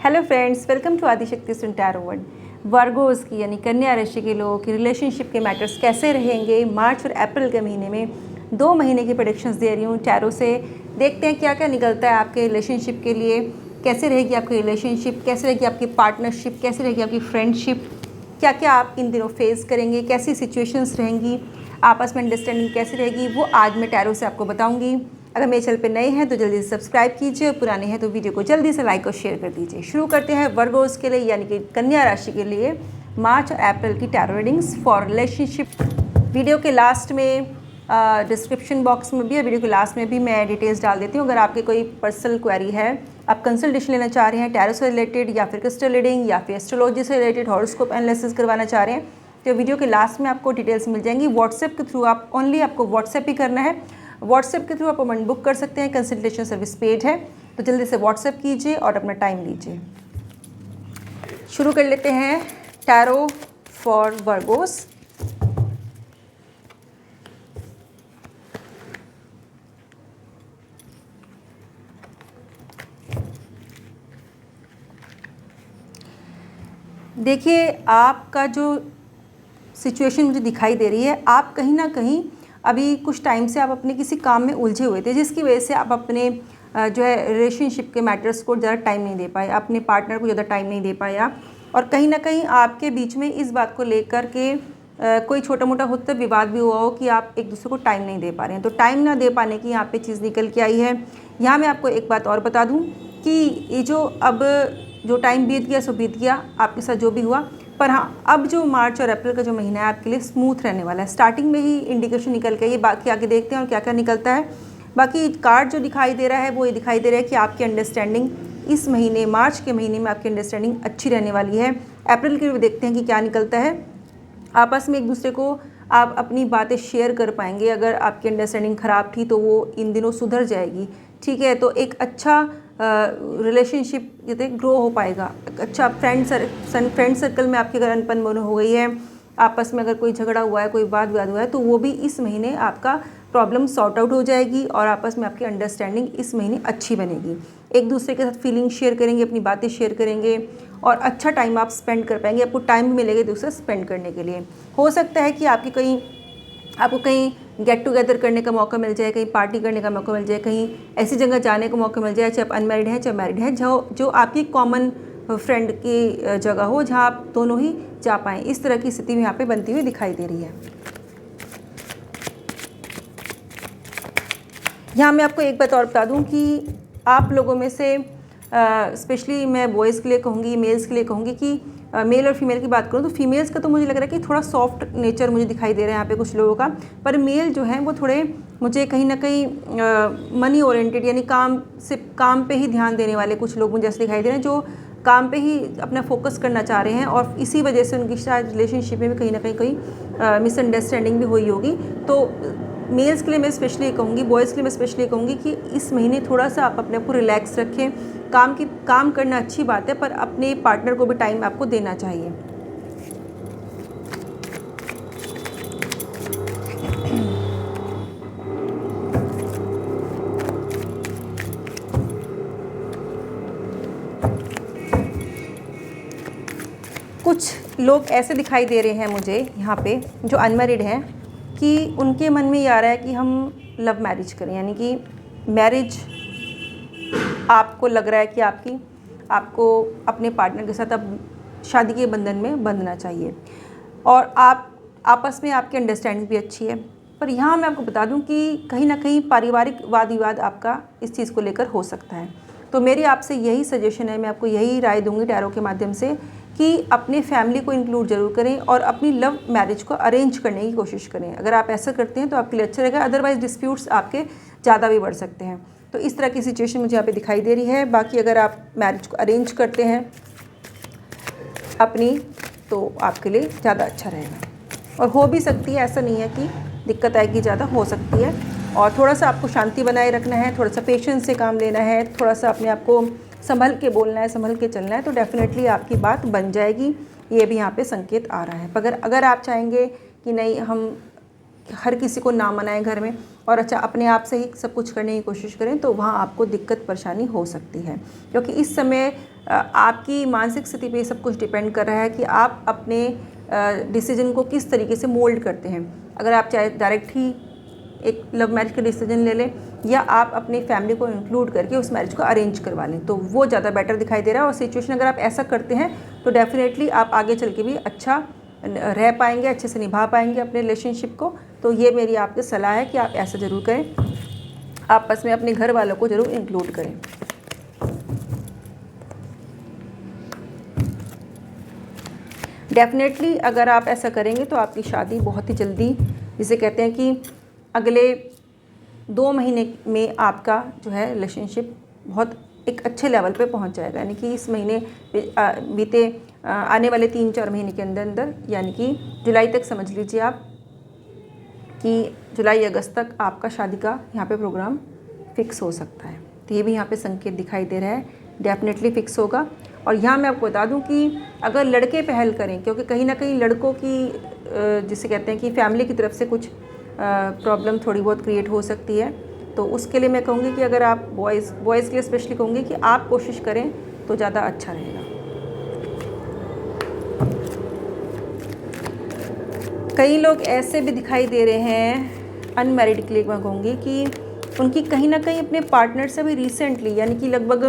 Hello friends, welcome to Adishakti Sun Tarot World. Virgos की यानी कन्या राशि के लोगों की रिलेशनशिप के मैटर्स कैसे रहेंगे मार्च और अप्रैल के महीने में 2 महीने की प्रेडिक्शंस दे रही हूँ टैरो से। देखते हैं क्या क्या निकलता है आपके रिलेशनशिप के लिए। कैसे रहेगी आपकी रिलेशनशिप, कैसे रहेगी आपकी पार्टनरशिप, कैसे रहेगी आपकी फ्रेंडशिप, क्या क्या आप इन दिनों फेस करेंगे, कैसी सिचुएशंस रहेंगी, आपस में अंडरस्टैंडिंग कैसी रहेगी, वो आज मैं टैरो से आपको बताऊंगी। अगर मेरे चैनल पे नए हैं तो जल्दी से सब्सक्राइब कीजिए और पुराने हैं तो वीडियो को जल्दी से लाइक और शेयर कर दीजिए। शुरू करते हैं वर्गोस के लिए यानी कि कन्या राशि के लिए मार्च और अप्रैल की tarot readings for relationship. Video के लास्ट में डिस्क्रिप्शन बॉक्स में भी और वीडियो के लास्ट में भी मैं डिटेल्स डाल देती हूँ। अगर आपके कोई पर्सनल क्वेरी है, आप कंसल्टेशन लेना चाह रहे हैं टैरो से रिलेटेड या फिर क्रिस्टल रीडिंग या फिर एस्ट्रोलॉजी से रिलेटेड हॉरोस्कोप एनालिसिस करवाना चाह रहे हैं, तो वीडियो के लास्ट में आपको डिटेल्स मिल जाएंगी। व्हाट्सएप के थ्रू आप ओनली आपको व्हाट्सएप ही करना है। व्हाट्सएप के थ्रू आप अपॉइंटमेंट बुक कर सकते हैं। कंसल्टेशन सर्विस पेड है, तो जल्दी से व्हाट्सएप कीजिए और अपना टाइम लीजिए। शुरू कर लेते हैं टैरो फॉर वर्गोस। देखिए, आपका जो सिचुएशन मुझे दिखाई दे रही है, आप कहीं ना कहीं अभी कुछ टाइम से आप अपने किसी काम में उलझे हुए थे, जिसकी वजह से आप अपने जो है रिलेशनशिप के मैटर्स को ज़्यादा टाइम नहीं दे पाए, अपने पार्टनर को ज़्यादा टाइम नहीं दे पाए आप। और कहीं ना कहीं आपके बीच में इस बात को लेकर के कोई छोटा मोटा होता विवाद भी हुआ हो कि आप एक दूसरे को टाइम नहीं दे पा रहे हैं। तो टाइम ना दे पाने की यहाँ पे चीज़ निकल के आई है। यहाँ मैं आपको एक बात और बता दूँ कि ये जो टाइम बीत गया सो बीत गया, आपके साथ जो भी हुआ। पर हाँ, अब जो मार्च और अप्रैल का जो महीना है आपके लिए स्मूथ रहने वाला है। स्टार्टिंग में ही इंडिकेशन निकल के ये, बाकी आगे देखते हैं और क्या क्या निकलता है। बाकी कार्ड जो दिखाई दे रहा है वो ये दिखाई दे रहा है कि आपकी अंडरस्टैंडिंग इस महीने मार्च के महीने में आपकी अंडरस्टैंडिंग अच्छी रहने वाली है। अप्रैल के लिए देखते हैं कि क्या निकलता है। आपस में एक दूसरे को आप अपनी बातें शेयर कर पाएंगे। अगर आपकी अंडरस्टैंडिंग ख़राब थी तो वो इन दिनों सुधर जाएगी, ठीक है। तो एक अच्छा रिलेशनशिप जैसे ग्रो हो पाएगा। अच्छा फ्रेंड सर्कल में आपकी अगर अनबन हो गई है, आपस में अगर कोई झगड़ा हुआ है, कोई वाद विवाद हुआ है, तो वो भी इस महीने आपका प्रॉब्लम सॉर्ट आउट हो जाएगी और आपस में आपकी अंडरस्टैंडिंग इस महीने अच्छी बनेगी। एक दूसरे के साथ फीलिंग शेयर करेंगे, अपनी बातें शेयर करेंगे और अच्छा टाइम आप स्पेंड कर पाएंगे। आपको टाइम भी मिलेगा दूसरा स्पेंड करने के लिए। हो सकता है कि आपको कहीं गेट टुगेदर करने का मौका मिल जाए, कहीं पार्टी करने का मौका मिल जाए, कहीं ऐसी जगह जाने का मौका मिल जाए, चाहे आप अनमैरिड हैं चाहे मैरिड हैं, जो आपकी कॉमन फ्रेंड की जगह हो, जहां आप दोनों ही जा पाएँ। इस तरह की स्थिति यहाँ पे बनती हुई दिखाई दे रही है। यहाँ मैं आपको एक बात और बता दूँ कि आप लोगों में से स्पेशली मैं बॉयज़ के लिए कहूँगी, मेल्स के लिए कहूँगी कि मेल और फीमेल की बात करूँ तो फीमेल्स का तो मुझे लग रहा है कि थोड़ा सॉफ्ट नेचर मुझे दिखाई दे रहा है यहाँ पे कुछ लोगों का। पर मेल जो है वो थोड़े मुझे कहीं ना कहीं मनी ओरिएंटेड यानी काम पे ही ध्यान देने वाले कुछ लोग मुझे ऐसे दिखाई दे रहे हैं, जो काम पे ही अपना फोकस करना चाह रहे हैं और इसी वजह से उनकी शायद रिलेशनशिप में भी कहीं ना कहीं मिसअंडरस्टैंडिंग भी हुई होगी। तो मेल्स के लिए मैं स्पेशली कहूँगी, बॉयज़ के लिए मैं स्पेशली कहूँगी कि इस महीने थोड़ा सा आप अपने आप को रिलैक्स रखें। काम करना अच्छी बात है, पर अपने पार्टनर को भी टाइम आपको देना चाहिए। कुछ लोग ऐसे दिखाई दे रहे हैं मुझे यहाँ पे जो अनमैरिड हैं कि उनके मन में ये आ रहा है कि हम लव मैरिज करें, यानी कि मैरिज आपको लग रहा है कि आपको अपने पार्टनर के साथ अब शादी के बंधन में बंधना चाहिए और आप आपस में आपकी अंडरस्टैंडिंग भी अच्छी है। पर यहाँ मैं आपको बता दूँ कि कहीं ना कहीं पारिवारिक वाद विवाद आपका इस चीज़ को लेकर हो सकता है। तो मेरी आपसे यही सजेशन है, मैं आपको यही राय दूँगी टैरो के माध्यम से कि अपने फैमिली को इंक्लूड ज़रूर करें और अपनी लव मैरिज को अरेंज करने की कोशिश करें। अगर आप ऐसा करते हैं तो आपके लिए अच्छा रहेगा, अदरवाइज़ डिस्प्यूट्स आपके ज़्यादा भी बढ़ सकते हैं। तो इस तरह की सिचुएशन मुझे यहाँ पे दिखाई दे रही है। बाकी अगर आप मैरिज को अरेंज करते हैं अपनी, तो आपके लिए ज़्यादा अच्छा रहेगा और हो भी सकती है, ऐसा नहीं है कि दिक्कत आएगी, ज़्यादा हो सकती है। और थोड़ा सा आपको शांति बनाए रखना है, थोड़ा सा पेशेंस से काम लेना है, थोड़ा सा अपने आप को संभल के बोलना है, संभल के चलना है, तो डेफिनेटली आपकी बात बन जाएगी। ये भी यहाँ पे संकेत आ रहा है। मगर अगर आप चाहेंगे कि नहीं हम हर किसी को ना मनाएं घर में और अच्छा अपने आप से ही सब कुछ करने की कोशिश करें, तो वहाँ आपको दिक्कत परेशानी हो सकती है। क्योंकि इस समय आपकी मानसिक स्थिति पे सब कुछ डिपेंड कर रहा है कि आप अपने डिसीजन को किस तरीके से मोल्ड करते हैं। अगर आप चाहे डायरेक्ट ही एक लव मैरिज का डिसीजन ले लें या आप अपनी फैमिली को इंक्लूड करके उस मैरिज को अरेंज करवा लें, तो वो ज़्यादा बेटर दिखाई दे रहा है। और सिचुएशन अगर आप ऐसा करते हैं तो डेफिनेटली आप आगे चल के भी अच्छा रह पाएंगे, अच्छे से निभा पाएंगे अपने रिलेशनशिप को। तो ये मेरी आपकी सलाह है कि आप ऐसा ज़रूर करें, आपस में अपने घर वालों को ज़रूर इंक्लूड करें। डेफिनेटली अगर आप ऐसा करेंगे तो आपकी शादी बहुत ही जल्दी, जिसे कहते हैं कि अगले 2 महीने में आपका जो है रिलेशनशिप बहुत एक अच्छे लेवल पे पहुंच जाएगा। यानी कि इस महीने बीते आने वाले 3-4 महीने के अंदर अंदर, यानी कि जुलाई तक समझ लीजिए आप कि जुलाई अगस्त तक आपका शादी का यहाँ पे प्रोग्राम फ़िक्स हो सकता है। तो ये भी यहाँ पे संकेत दिखाई दे रहा है, डेफिनेटली फ़िक्स होगा। और यहाँ मैं आपको बता दूँ कि अगर लड़के पहल करें, क्योंकि कहीं ना कहीं लड़कों की जिसे कहते हैं कि फैमिली की तरफ से कुछ प्रॉब्लम थोड़ी बहुत क्रिएट हो सकती है, तो उसके लिए मैं कहूँगी कि अगर आप बॉयज़ के लिए स्पेशली कहूँगी कि आप कोशिश करें तो ज़्यादा अच्छा रहेगा। कई लोग ऐसे भी दिखाई दे रहे हैं अनमैरिड के लिए, मैं कहूँगी कि उनकी कहीं ना कहीं अपने पार्टनर से भी रिसेंटली, यानी कि लगभग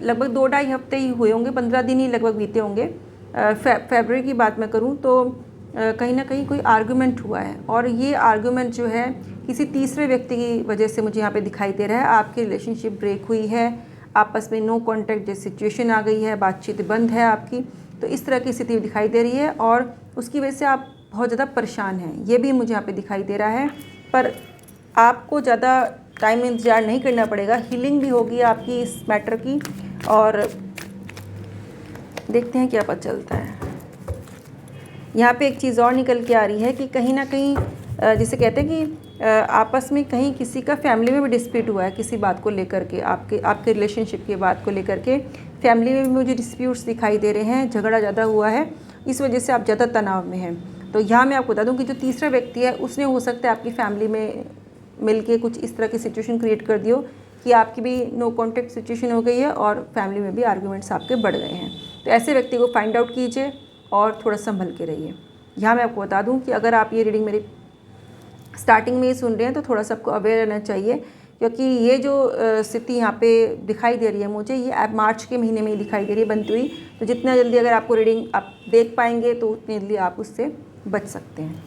2-2.5 हफ्ते ही हुए होंगे, 15 दिन ही लगभग बीते होंगे, फरवरी की बात मैं करूँ तो कहीं ना कहीं कोई आर्गुमेंट हुआ है। और ये आर्गुमेंट जो है किसी तीसरे व्यक्ति की वजह से मुझे यहाँ पे दिखाई दे रहा है। आपकी रिलेशनशिप ब्रेक हुई है, आपस में नो कॉन्टैक्ट जैसी सिचुएशन आ गई है, बातचीत बंद है आपकी, तो इस तरह की स्थिति दिखाई दे रही है और उसकी वजह से आप बहुत ज़्यादा परेशान हैं, ये भी मुझे यहाँ पे दिखाई दे रहा है। पर आपको ज़्यादा टाइम इंतज़ार नहीं करना पड़ेगा, हीलिंग भी होगी आपकी इस मैटर की, और देखते हैं क्या पता चलता है। यहाँ पे एक चीज़ और निकल के आ रही है कि कहीं ना कहीं जिसे कहते हैं कि आपस में कहीं किसी का फैमिली में भी डिस्प्यूट हुआ है किसी बात को लेकर के, आपके रिलेशनशिप की बात को लेकर के फैमिली में भी मुझे डिस्प्यूट्स दिखाई दे रहे हैं, झगड़ा ज़्यादा हुआ है, इस वजह से आप ज़्यादा तनाव में हैं। तो यहाँ मैं आपको बता दूँ कि जो तीसरा व्यक्ति है उसने हो सकता है आपकी फैमिली में मिलके कुछ इस तरह की सिचुएशन क्रिएट कर दी हो कि आपकी भी नो कॉन्टैक्ट सिचुएशन हो गई है और फैमिली में भी आर्गुमेंट्स आपके बढ़ गए हैं। तो ऐसे व्यक्ति को फाइंड आउट कीजिए और थोड़ा संभल के रहिए। यहाँ मैं आपको बता दूँ कि अगर आप ये रीडिंग मेरी स्टार्टिंग में ही सुन रहे हैं तो थोड़ा सा आपको अवेयर रहना चाहिए, क्योंकि ये जो स्थिति यहाँ पे दिखाई दे रही है मुझे, ये मार्च के महीने में ही दिखाई दे रही है बनती हुई। तो जितना जल्दी अगर आपको रीडिंग आप देख पाएंगे तो उतनी जल्दी आप उससे बच सकते हैं।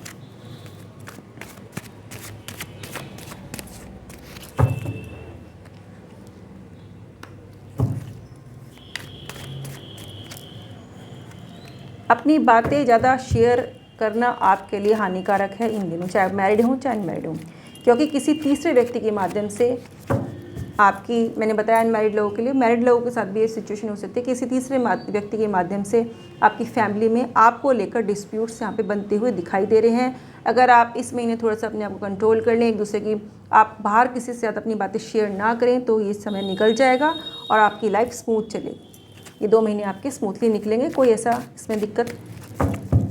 अपनी बातें ज़्यादा शेयर करना आपके लिए हानिकारक है इन दिनों, चाहे आप मैरिड हों चाहे अनमैरिड हों, क्योंकि किसी तीसरे व्यक्ति के माध्यम से आपकी, मैंने बताया अनमैरिड लोगों के लिए, मैरिड लोगों के साथ भी ये सिचुएशन हो सकती है, किसी तीसरे व्यक्ति के माध्यम से आपकी फैमिली में आपको लेकर डिस्प्यूट्स यहाँ पे बनते हुए दिखाई दे रहे हैं। अगर आप इस महीने थोड़ा सा अपने आप को कंट्रोल कर लें, एक दूसरे की, आप बाहर किसी से ज़्यादा अपनी बातें शेयर ना करें, तो ये समय निकल जाएगा और आपकी लाइफ स्मूथ चलेगी। ये 2 महीने आपके स्मूथली निकलेंगे, कोई ऐसा इसमें दिक्कत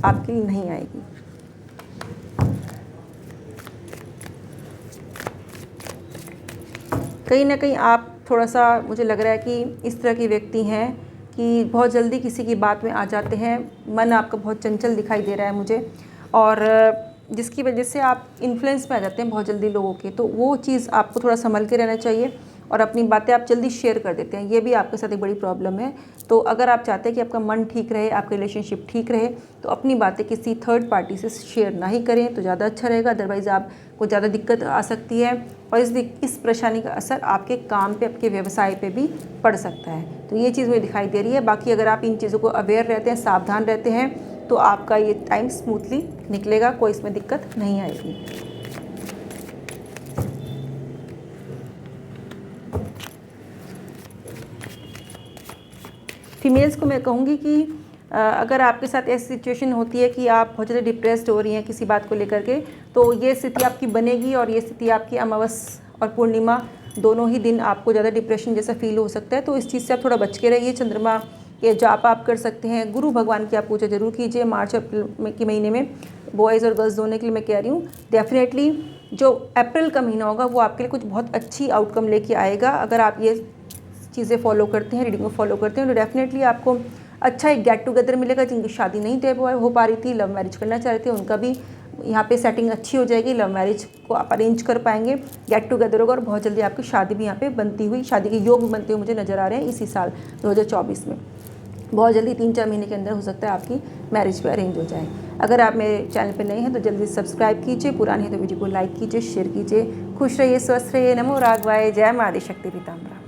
आपकी नहीं आएगी। कहीं ना कहीं आप थोड़ा सा, मुझे लग रहा है कि इस तरह के व्यक्ति हैं कि बहुत जल्दी किसी की बात में आ जाते हैं, मन आपका बहुत चंचल दिखाई दे रहा है मुझे, और जिसकी वजह से आप इन्फ्लुएंस में आ जाते हैं बहुत जल्दी लोगों के। तो वो चीज़ आपको थोड़ा संभल के रहना चाहिए और अपनी बातें आप जल्दी शेयर कर देते हैं, ये भी आपके साथ एक बड़ी प्रॉब्लम है। तो अगर आप चाहते हैं कि आपका मन ठीक रहे, आपका रिलेशनशिप ठीक रहे, तो अपनी बातें किसी थर्ड पार्टी से शेयर ना ही करें तो ज़्यादा अच्छा रहेगा। अदरवाइज़ आपको ज़्यादा दिक्कत आ सकती है और इस परेशानी का असर आपके काम पे, आपके व्यवसाय पे भी पड़ सकता है। तो ये चीज़ मुझे दिखाई दे रही है। बाकी अगर आप इन चीज़ों को अवेयर रहते हैं, सावधान रहते हैं, तो आपका ये टाइम स्मूथली निकलेगा, कोई इसमें दिक्कत नहीं आएगी। फीमेल्स को मैं कहूँगी कि अगर आपके साथ ऐसी सिचुएशन होती है कि आप बहुत ज़्यादा डिप्रेस्ड हो रही हैं किसी बात को लेकर के, तो ये स्थिति आपकी बनेगी और ये स्थिति आपकी अमावस्या और पूर्णिमा दोनों ही दिन आपको ज़्यादा डिप्रेशन जैसा फील हो सकता है। तो इस चीज़ से आप थोड़ा बच के रहिए। चंद्रमा के जाप आप कर सकते हैं, गुरु भगवान की आप पूजा जरूर कीजिए। मार्च अप्रैल के महीने में बॉयज़ और गर्ल्स दोनों के लिए मैं कह रही हूँ, डेफिनेटली जो अप्रैल का महीना होगा वो आपके लिए कुछ बहुत अच्छी आउटकम लेके आएगा। अगर आप ये चीज़ें फॉलो करते हैं, रीडिंग को फॉलो करते हैं, तो डेफिनेटली आपको अच्छा एक गेट टुगेदर मिलेगा। जिनकी शादी नहीं तय हो पा रही थी, लव मैरिज करना चाह रहे थे, उनका भी यहाँ पे सेटिंग अच्छी हो जाएगी, लव मैरिज को आप अरेंज कर पाएंगे, गेट टुगेदर होगा और बहुत जल्दी आपकी शादी भी यहाँ पे बनती हुई, शादी के योग बनते हुए मुझे नज़र आ रहे हैं इसी साल 2024 में। बहुत जल्दी 3-4 महीने के अंदर हो सकता है आपकी मैरिज पे अरेंज हो जाए। अगर आप मेरे चैनल पे नए हैं तो जल्दी सब्सक्राइब कीजिए, पुराने हैं तो वीडियो को लाइक कीजिए, शेयर कीजिए। खुश रहिए, स्वस्थ रहिए। नमो राघवाय। जय माँ आदिशक्ति पीताम्बरा।